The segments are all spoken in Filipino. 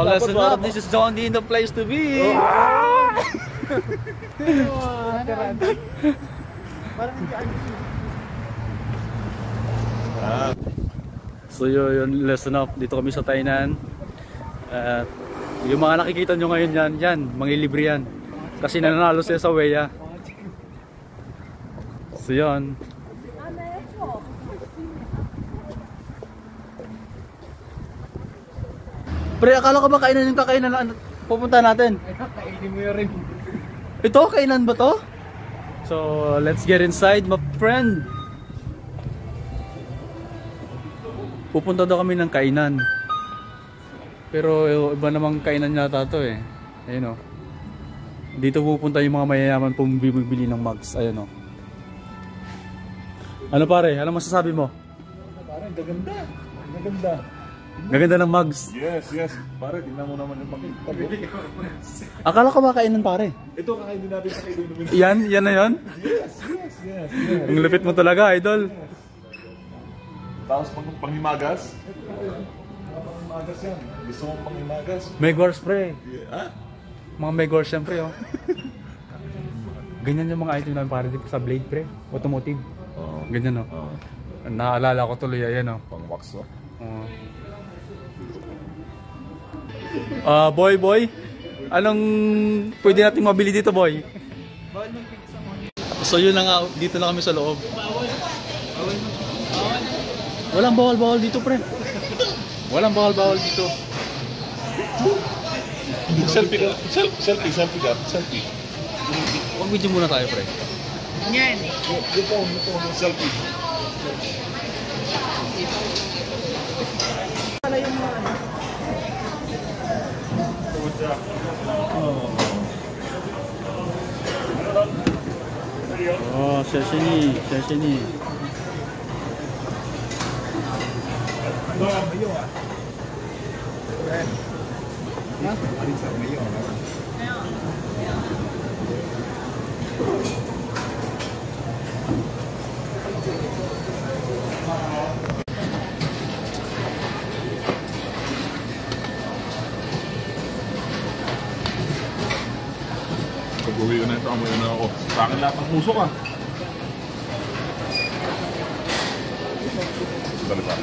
Listen up, this is John D in the place to be. So yun, listen up, dito kami sa Tainan. At yung mga nakikita nyo ngayon yan, manglilibre yan. Kasi nananalo sila sa Weya. So yun. Pre, akala ko ba kainan yung kakainan na pupunta natin? Kainin mo yun rin. Ito, kainan ba to? So, let's get inside, my friend. Pupunta daw kami ng kainan. Pero iba namang kainan yata to eh. Ayun o. Dito pupunta yung mga mayayaman bumibili ng mugs. Ayun o. Ano pare? Ano masasabi mo? Pare, gaganda. Gaganda. Gaganda ng mugs. Yes, yes. Pare, tingnan mo naman yung pakita. Akala ko ba kainan pare? Ito, kakainin natin sa kainan. Yan na yan? Yes. Ang lupit mo talaga, idol. Tapos panghimagas? Panghimagas yan. Gusto mong panghimagas? Megors pre. Ha? Mga Megors yan pre oh. Ganyan yung mga item namin pare sa Blade pre. Automotive. Ganyan oh. Naalala ko tuloy yan oh. Pang wax oh. Boy, anong pwede natin mabili dito, boy? So yun na nga, dito na kami sa loob. Walang bawal dito, pre. Walang bawal dito. Selfie ka. Huwag video muna tayo, pre. Yan. Yung phone, selfie. Pala yung mga ano. Sashimi. Pag-uwi ko na ito, amoy na ako. Sa akin lahat ng puso ka. Dali pa.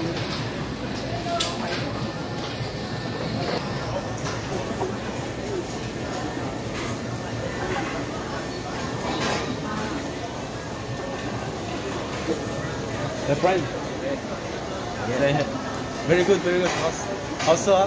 The friend. Very good. Also,